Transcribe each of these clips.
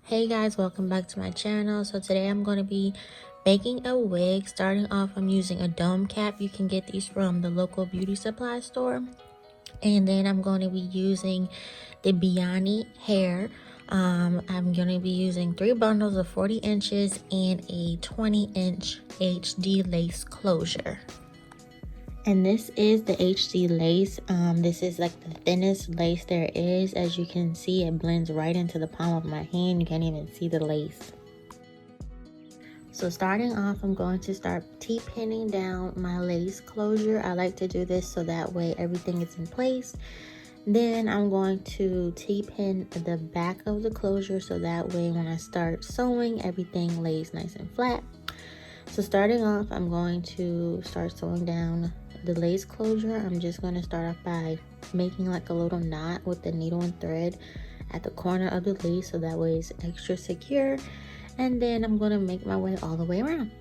Hey guys, welcome back to my channel. So today I'm going to be making a wig. Starting off, I'm using a dome cap. You can get these from the local beauty supply store. And then I'm going to be using the Beyani hair. I'm going to be using 3 bundles of 40 inches and a 20-inch HD lace closure. And this is the HD lace. This is like the thinnest lace there is. As you can see, it blends right into the palm of my hand. You can't even see the lace. So starting off, I'm going to start T-pinning down my lace closure. I like to do this so that way everything is in place. Then I'm going to T-pin the back of the closure so that way when I start sewing, everything lays nice and flat. So starting off, I'm going to start sewing down the lace closure. I'm just going to start off by making like a little knot with the needle and thread at the corner of the lace so that way it's extra secure. And then I'm going to make my way all the way around.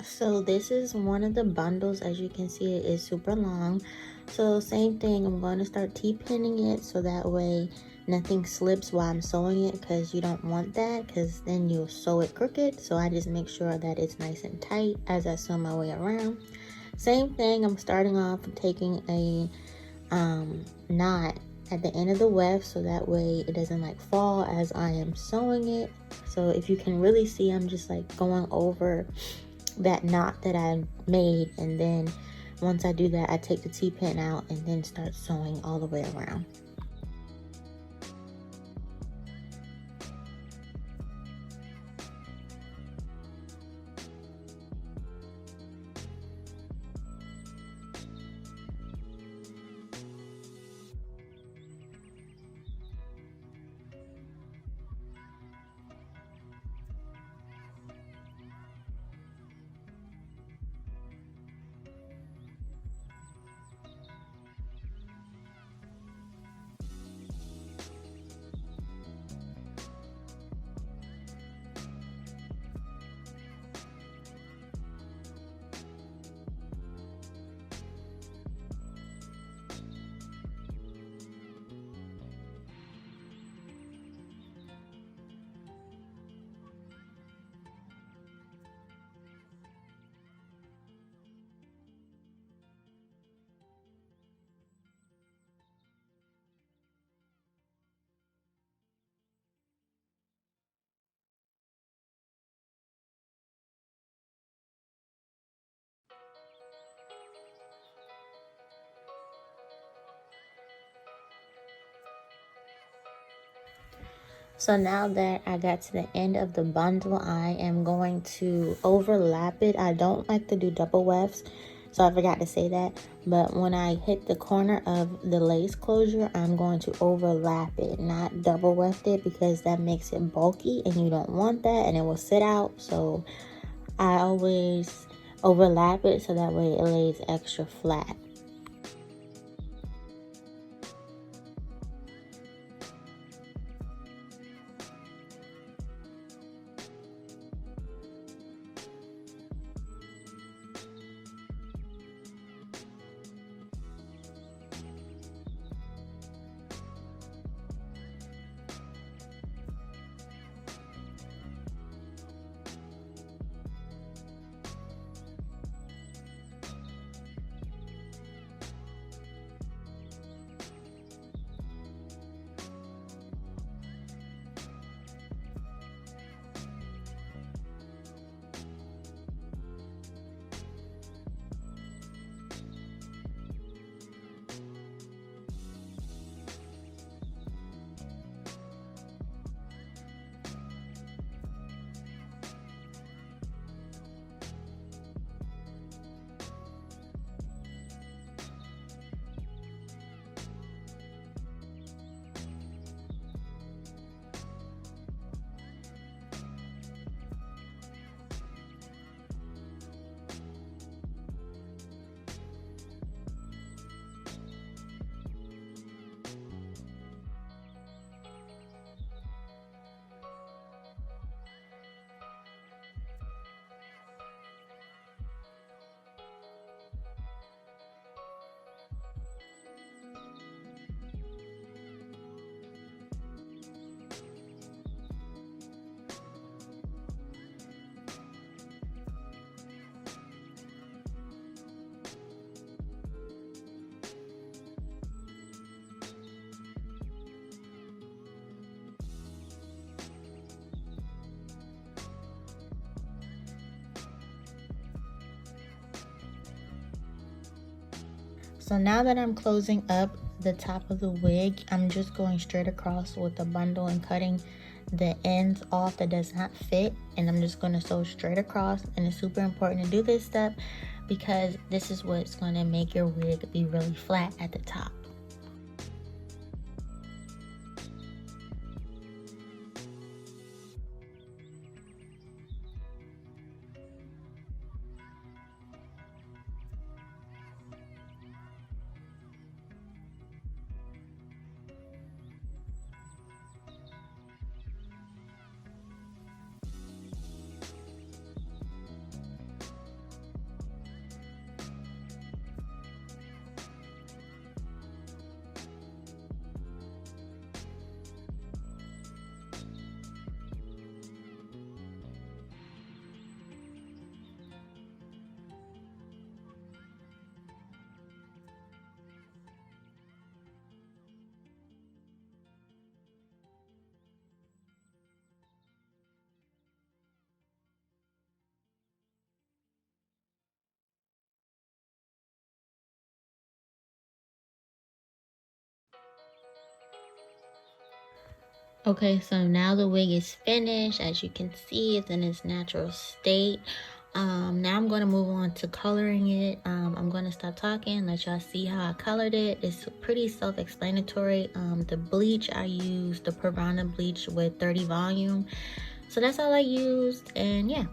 So this is one of the bundles. As you can see, it is super long. So same thing, I'm going to start T-pinning it so that way nothing slips while I'm sewing it, because you don't want that, because then you'll sew it crooked. So I just make sure that it's nice and tight as I sew my way around. Same thing, I'm starting off taking a knot at the end of the weft so that way it doesn't like fall as I am sewing it. So if you can really see, I'm just like going over that knot that I made, and then once I do that, I take the T-pin out and then start sewing all the way around. So now that I got to the end of the bundle, I am going to overlap it. I don't like to do double wefts, so I forgot to say that. But when I hit the corner of the lace closure, I'm going to overlap it, not double weft it, because that makes it bulky and you don't want that and it will sit out. So I always overlap it so that way it lays extra flat. So now that I'm closing up the top of the wig, I'm just going straight across with the bundle and cutting the ends off that does not fit, and I'm just going to sew straight across. And it's super important to do this step because this is what's going to make your wig be really flat at the top. Okay, so now the wig is finished. As you can see, it's in its natural state. Now I'm going to move on to coloring it. I'm going to stop talking, let y'all see how I colored it. It's pretty self-explanatory. The bleach, I used the Piranha bleach with 30 volume. So that's all I used, and yeah.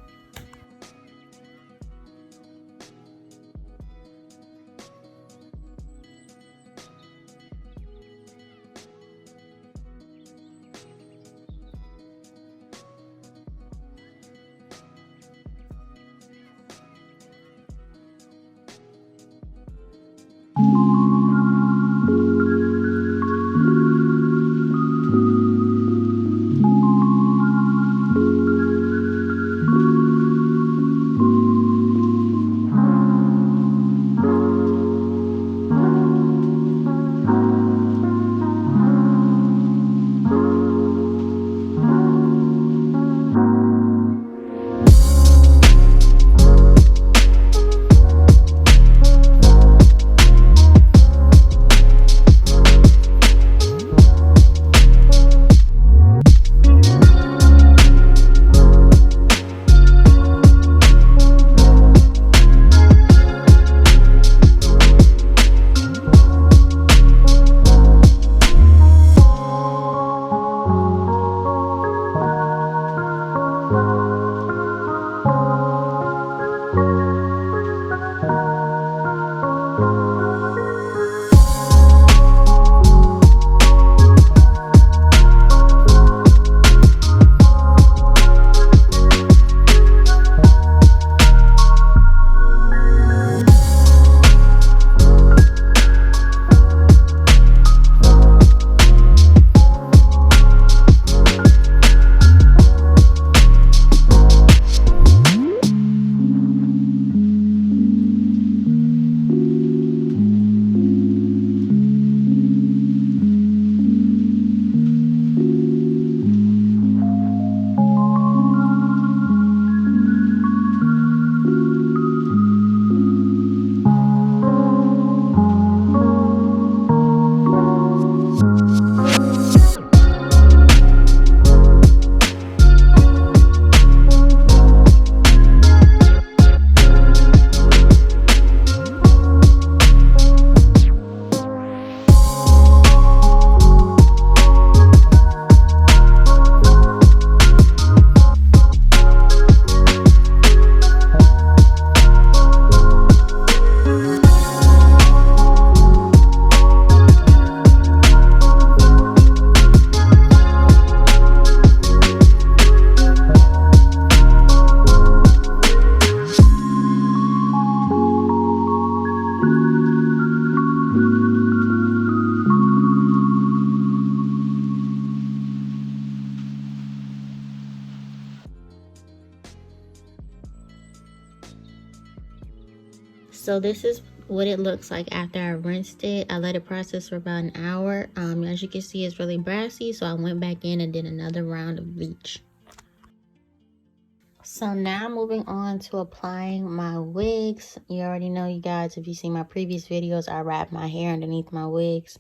So this is what it looks like after I rinsed it. I let it process for about an hour. As you can see, it's really brassy, so I went back in and did another round of bleach. So now moving on to applying my wigs. You already know, you guys, if you see my previous videos, I wrap my hair underneath my wigs.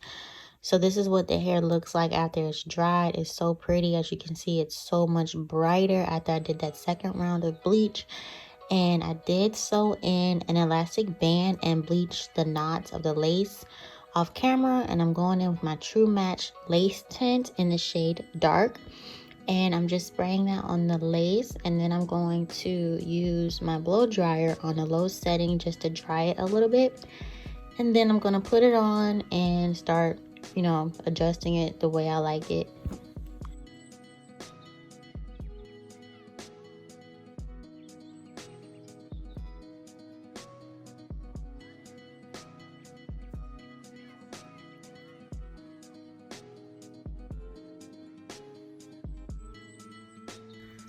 So this is what the hair looks like after it's dried. It's so pretty. As you can see, it's so much brighter after I did that second round of bleach. And I did sew in an elastic band and bleach the knots of the lace off camera. And I'm going in with my True Match lace tint in the shade Dark. And I'm just spraying that on the lace, and then I'm going to use my blow dryer on a low setting just to dry it a little bit. And then I'm going to put it on and start, you know, adjusting it the way I like it.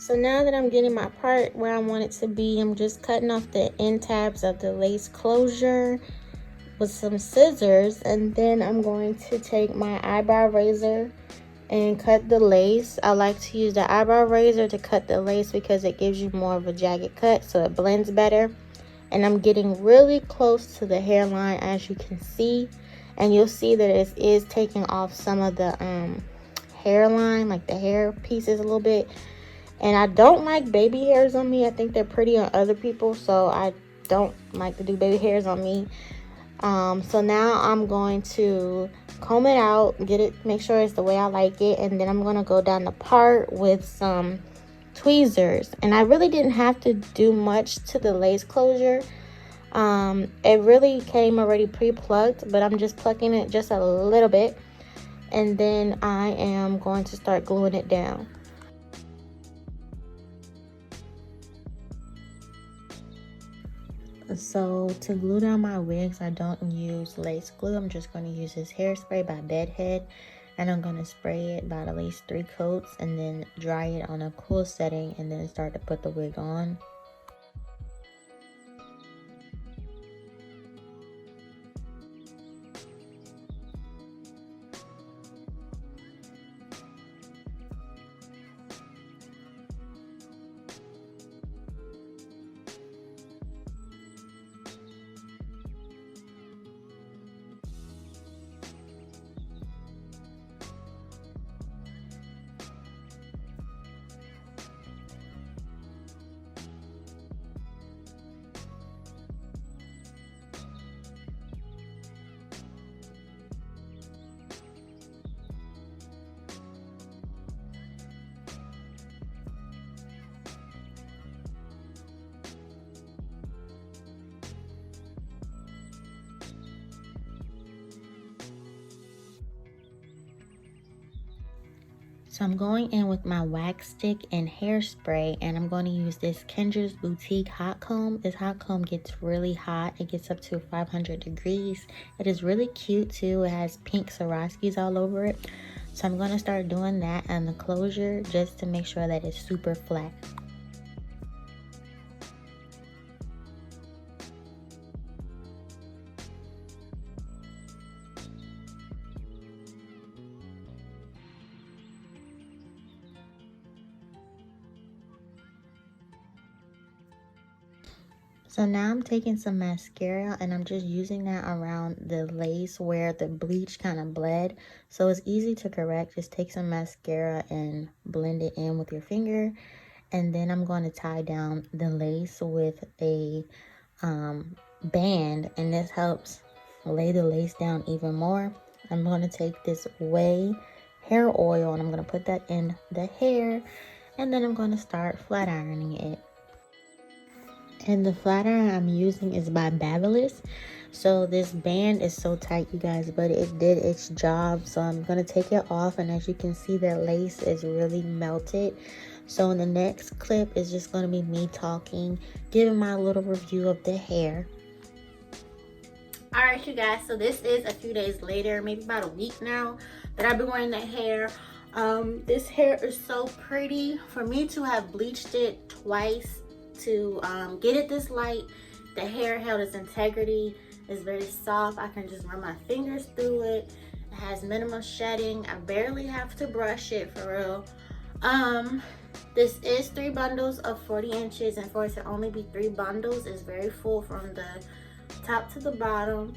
So now that I'm getting my part where I want it to be, I'm just cutting off the end tabs of the lace closure with some scissors, and then I'm going to take my eyebrow razor and cut the lace. I like to use the eyebrow razor to cut the lace because it gives you more of a jagged cut, so it blends better. And I'm getting really close to the hairline, as you can see, and you'll see that it is taking off some of the hairline, like the hair pieces a little bit. And I don't like baby hairs on me. I think they're pretty on other people, so I don't like to do baby hairs on me. So now I'm going to comb it out, get it, make sure it's the way I like it, and then I'm going to go down the part with some tweezers. And I really didn't have to do much to the lace closure. It really came already pre-plucked, but I'm just plucking it just a little bit, and then I am going to start gluing it down. So to glue down my wigs, I don't use lace glue. I'm just going to use this hairspray by Bedhead, and I'm going to spray it about at least 3 coats and then dry it on a cool setting and then start to put the wig on. So I'm going in with my wax stick and hairspray, and I'm going to use this Kendra's Boutique hot comb. This hot comb gets really hot. It gets up to 500 degrees. It is really cute too. It has pink Swarovskis all over it. So I'm going to start doing that on the closure just to make sure that it's super flat. So now I'm taking some mascara and I'm just using that around the lace where the bleach kind of bled. So it's easy to correct. Just take some mascara and blend it in with your finger. And then I'm going to tie down the lace with a band, and this helps lay the lace down even more. I'm going to take this Way hair oil and I'm going to put that in the hair, and then I'm going to start flat ironing it. And the flat iron I'm using is by Babyliss. So this band is so tight, you guys, but it did its job. So I'm going to take it off, and as you can see, the lace is really melted. So in the next clip is just going to be me talking, giving my little review of the hair. Alright, you guys, so this is a few days later, maybe about a week now that I've been wearing the hair. This hair is so pretty. For me to have bleached it twice to get it this light, the hair held its integrity. It's very soft. I can just run my fingers through it. It has minimal shedding. I barely have to brush it, for real. This is 3 bundles of 40 inches, and for it to only be 3 bundles is very full from the top to the bottom.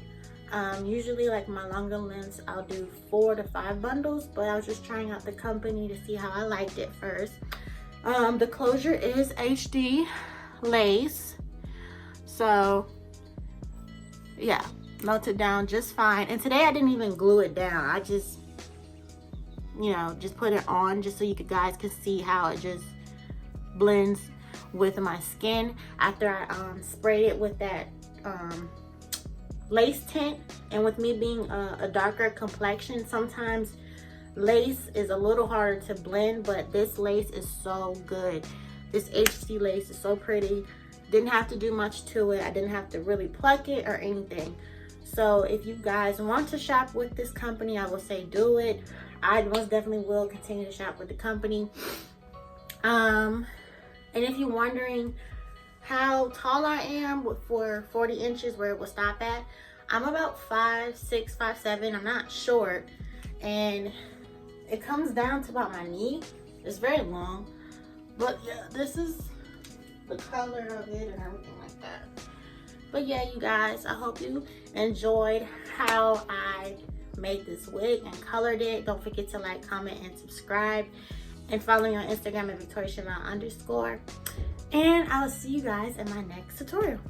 Usually like my longer lengths, I'll do 4 to 5 bundles, but I was just trying out the company to see how I liked it first. The closure is HD lace, so yeah, melts it down just fine. And today I didn't even glue it down. I just, you know, just put it on just so you guys can see how it just blends with my skin after I sprayed it with that lace tint. And with me being a darker complexion, sometimes lace is a little harder to blend, but this lace is so good. This HD lace is so pretty. Didn't have to do much to it. I didn't have to really pluck it or anything. So if you guys want to shop with this company, I will say do it. I most definitely will continue to shop with the company. And if you're wondering how tall I am for 40 inches where it will stop at, I'm about 5'6", 5'7". I'm not short, and it comes down to about my knee. It's very long, but yeah, this is the color of it and everything like that. But yeah, you guys, I hope you enjoyed how I made this wig and colored it. Don't forget to like, comment, and subscribe, and follow me on Instagram at @VictoriaChanel_. And I'll see you guys in my next tutorial.